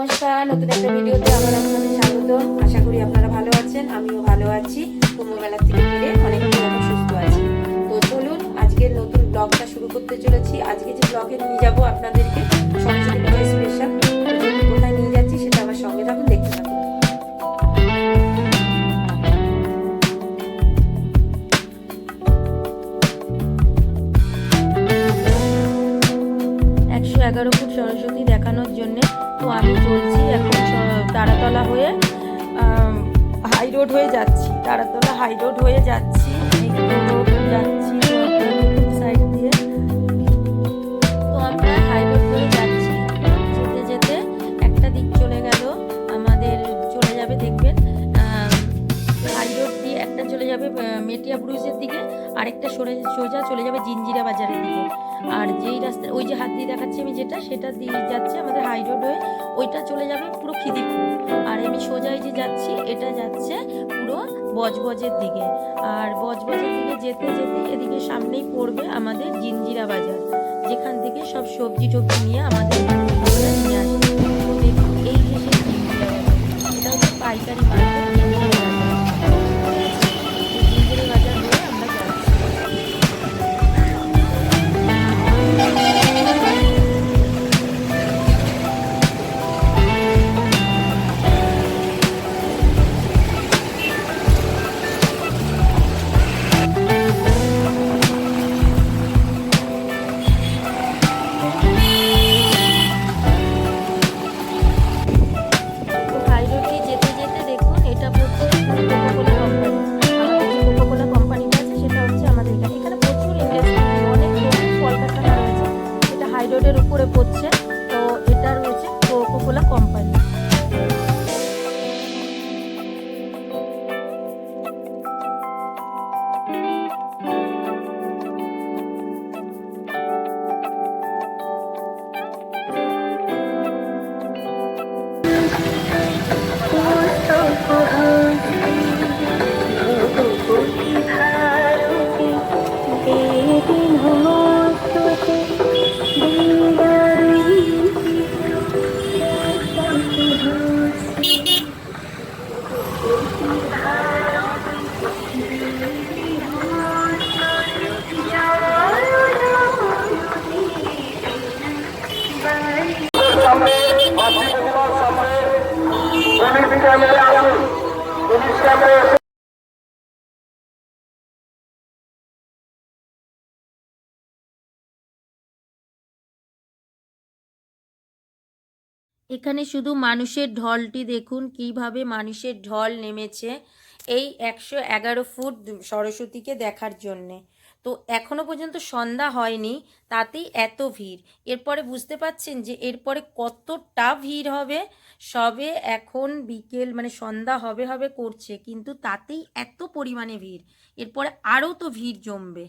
নমস্কার, নতুন একটা ভিডিওতে আবার আপনাদের স্বাগত। আশা করি আপনারা ভালো আছেন, আমিও ভালো আছি। কুম্ভমেলা থেকে ফিরে অনেকটা এখন সুস্থ আছি। তো চলুন আজকের নতুন ব্লগটা শুরু করতে চলেছি। আজকে যে ব্লগে নিয়ে যাব আপনাদেরকে সরস্বতী পূজা স্পেশাল। কোথায় নিয়ে যাচ্ছি সেটা আমার সঙ্গে থাকুন, দেখতে থাকুন। 111 ফুট সরস্বতী দেখানোর জন্যে। তো আমি চলছি এখন তারাতলা হয়ে হাই রোড হয়ে যাচ্ছি, তারাতলা হাই রোড হয়ে যাচ্ছি, যাচ্ছি সাইড দিয়ে। তো আমরা হাই রোড হয়ে যাচ্ছি, যেতে যেতে একটা দিক চলে গেল আমাদের, চলে যাবে দেখবেন হাই রোড দিয়ে একটা চলে যাবে মেটিয়া ব্রুজের দিকে, আরেকটা সোজা চলে যাবে জিঞ্জিরা বাজারের দিকে। আর যেই রাস্তা ওই যে হাত দিয়ে দেখাচ্ছি আমি, সেটা দিয়ে যাচ্ছে আমাদের হাই রোড হয়ে, ওইটা চলে যাবে পুরো খিদিরপুর। আর আমি সোজাই যে যাচ্ছি এটা যাচ্ছে পুরো বজবজের দিকে। আর বজবজের দিকে যেতে যেতে এদিকে সামনেই পড়বে আমাদের জিঞ্জিরা বাজার, যেখান থেকে সব সবজি টবজি নিয়ে আমাদের নিয়ে আসে। এই যে সেই জিঞ্জিরা বাজার, এটা হচ্ছে পাইকারি মার্কেট জিঞ্জিরা বাজার। জিঞ্জিরা বাজার হয়ে আমরা যাচ্ছি। রোডের উপরে পড়ছে, তো এটা রয়েছে কোকোকোলা কোম্পানি। এখানে শুধু মানুষের ঢলটি দেখুন, কিভাবে মানুষের ঢল নেমেছে এই 111 ফুট সরস্বতীকে দেখার জন্যে। তো এখনো পর্যন্ত সন্ধ্যা হয়নি, তাতেই এত ভিড়। এরপরে বুঝতে পাচ্ছেন যে এরপরে কতটা ভিড় হবে। সবে এখন বিকেল মানে সন্ধ্যা হবে হবে করছে, কিন্তু তাতেই এত পরিমাণে ভিড়, এরপরে আরও তো ভিড় জমবে।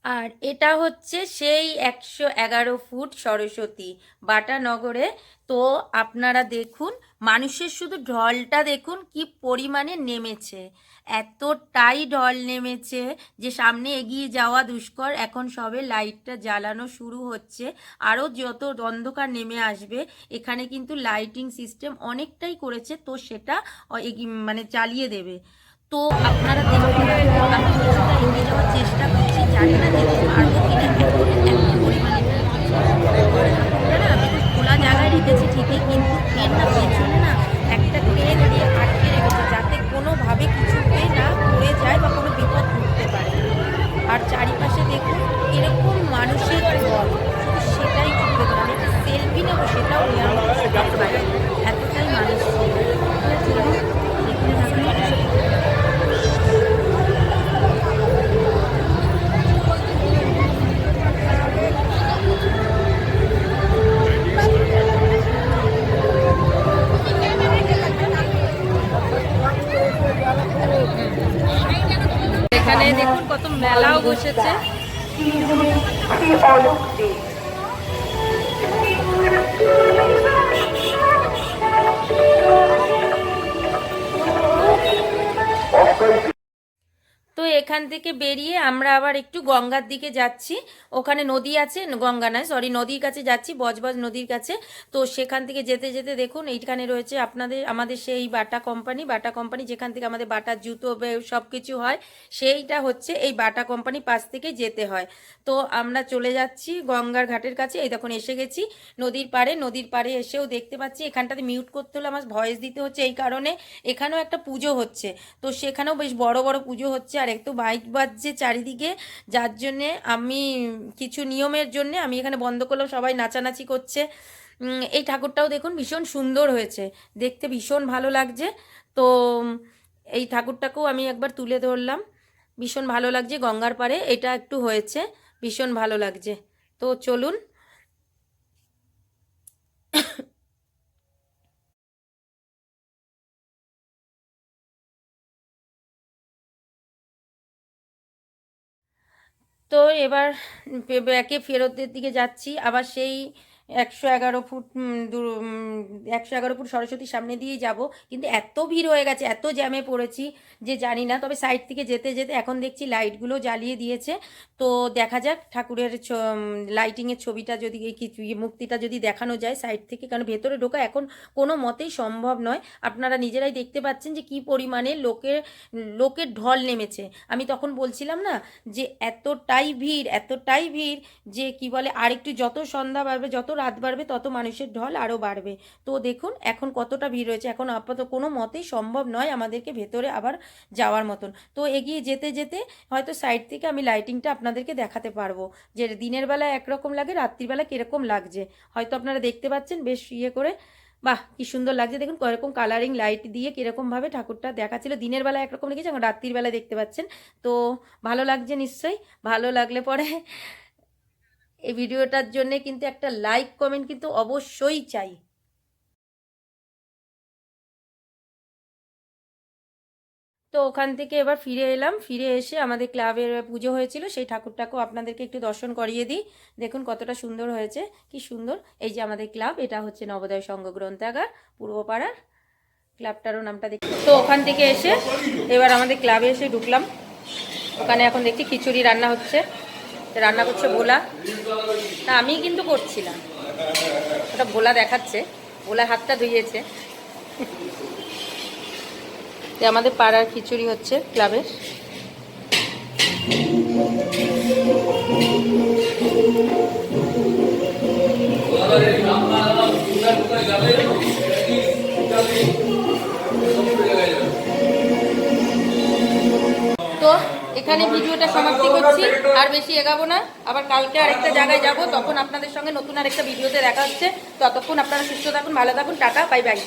আর এটা হচ্ছে সেই 111 ফুট সরস্বতী বাটানগরে। তো আপনারা দেখুন মানুষের শুধু ঢলটা দেখুন কি পরিমাণে নেমেছে, এতটাই ঢল নেমেছে যে সামনে এগিয়ে যাওয়া দুষ্কর। এখন সবে লাইটটা জ্বালানো শুরু হচ্ছে, আরও যত অন্ধকার নেমে আসবে। এখানে কিন্তু লাইটিং সিস্টেম অনেকটাই করেছে, তো সেটা মানে চালিয়ে দেবে। তো আপনারা দেখুন, আমি কিছুটা এগিয়ে যাওয়ার চেষ্টা করছি, জানি না যেতে পারবো কিনা, এত পরিমাণে না। আমি তো খোলা জায়গায় রেখেছি ঠিকই, কিন্তু ট্রেন না পেছনে না একটা ট্রেন দিয়ে আটকে রেখেছে, যাতে কোনোভাবে কিছুতে না পড়ে যায় বা কোনো বিপদ ঘটতে পারে। আর চারিপাশে দেখুন এরকম মানুষের ঢল, শুধু সেটাই চুপ দেখুন। আমি একটা সেলফি নেবো সেটাও নেওয়া এতটাই মানুষ ছিল। এখানে দেখুন কত মেলাও বসেছে। এখান থেকে বেরিয়ে আমরা আবার একটু গঙ্গার দিকে যাচ্ছি। ওখানে নদী আছে, গঙ্গা নয় সরি, নদীর কাছে যাচ্ছি, বজবজ নদীর কাছে। তো সেখান থেকে যেতে যেতে দেখুন এইখানে রয়েছে আমাদের সেই বাটা কোম্পানি যেখান থেকে আমাদের বাটার জুতো সব কিছু হয়, সেইটা হচ্ছে এই বাটা কোম্পানি পাশ থেকে যেতে হয়। তো আমরা চলে যাচ্ছি গঙ্গার ঘাটের কাছে। এই দেখুন এসে গেছি নদীর পাড়ে এসেও দেখতে পাচ্ছি এখানটাতে মিউট করতে হলে আমার ভয়েস দিতে হচ্ছে এই কারণে, এখানেও একটা পুজো হচ্ছে। তো সেখানেও বেশ বড় বড় পুজো হচ্ছে, আর একটু মাইক বাজছে চারিদিকে, যার জন্যে আমি কিছু নিয়মের জন্যে আমি এখানে বন্ধ করলাম, সবাই নাচানাচি করছে। এই ঠাকুরটাও দেখুন ভীষণ সুন্দর হয়েছে, দেখতে ভীষণ ভালো লাগছে। তো এই ঠাকুরটাকেও আমি একবার তুলে ধরলাম, ভীষণ ভালো লাগছে। গঙ্গার পাড়ে এটা একটু হয়েছে, ভীষণ ভালো লাগছে। তো চলুন। তো এবার ব্যাকে ফেরতের দিকে যাচ্ছি, আবার সেই 111 ফুট 111 ফুট সরস্বতীর সামনে দিয়েই যাব। কিন্তু এত ভিড় হয়ে গেছে, এত জ্যামে পড়েছি যে জানি না। তবে সাইড থেকে যেতে যেতে এখন দেখছি লাইটগুলো জ্বালিয়ে দিয়েছে। তো দেখা যাক ঠাকুরের লাইটিংয়ের ছবিটা যদি মূর্তিটা যদি দেখানো যায় সাইড থেকে, কারণ ভেতরে ঢোকা এখন কোনো মতেই সম্ভব নয়। আপনারা নিজেরাই দেখতে পাচ্ছেন যে কি পরিমাণে লোকের ঢল নেমেছে। আমি তখন বলছিলাম না যে এতটাই ভিড় যে কি বলে, আর একটু যত সন্ধ্যা বাড়বে, যত রাত বাড়বে, তত মানুষের ঢল আরও বাড়বে। তো দেখুন এখন কতটা ভিড় রয়েছে, এখন আপাতত কোনো মতেই সম্ভব নয় আমাদেরকে ভেতরে আবার যাওয়ার মতন। তো এগিয়ে যেতে যেতে হয়তো সাইড থেকে আমি লাইটিংটা আপনাদেরকে দেখাতে পারবো, যে দিনের বেলা একরকম লাগে, রাত্রিবেলা কীরকম লাগছে হয়তো আপনারা দেখতে পাচ্ছেন বেশ করে। বাহ কি সুন্দর লাগছে, দেখুন কীরকম কালারিং লাইট দিয়ে কীরকমভাবে ঠাকুরটা দেখাচ্ছিল। দিনের বেলা একরকম লেগেছে, এখন রাত্রির বেলা দেখতে পাচ্ছেন। তো ভালো লাগছে নিশ্চয়ই। ভালো লাগলে পরে এই ভিডিওটার জন্য কিন্তু একটা লাইক কমেন্ট কিন্তু অবশ্যই চাই। তো ওখান থেকে এবার ফিরে এলাম, ফিরে এসে আমাদের ক্লাবের পুজো হয়েছিল সেই ঠাকুরটাকেও আপনাদেরকে একটু দর্শন করিয়ে দিই। দেখুন কতটা সুন্দর হয়েছে, কি সুন্দর। এই যে আমাদের ক্লাব, এটা হচ্ছে নবোদয় সংঘ গ্রন্থাগার পূর্বপাড়ার, ক্লাবটারও নামটা দেখি। তো ওখান থেকে এসে এবার আমাদের ক্লাবে এসে ঢুকলাম। ওখানে এখন দেখছি খিচুড়ি রান্না হচ্ছে, রান্না করছে ভোলা। না আমি কিন্তু করছিলাম, ওটা ভোলা দেখাচ্ছে, ভোলা হাতটা ধুইয়েছে। আমাদের পাড়ার খিচুড়ি হচ্ছে ক্লাবের। তো এখানে ভিডিওটা সমাপ্তি করছি, আর বেশি এগাবো না। আবার কালকে আরেকটা জায়গায় যাব, তখন আপনাদের সঙ্গে নতুন আরেকটা ভিডিওতে দেখা হচ্ছে। ততক্ষণ আপনারা সুস্থ থাকুন, ভালো থাকুন, টাটা, বাই বাই।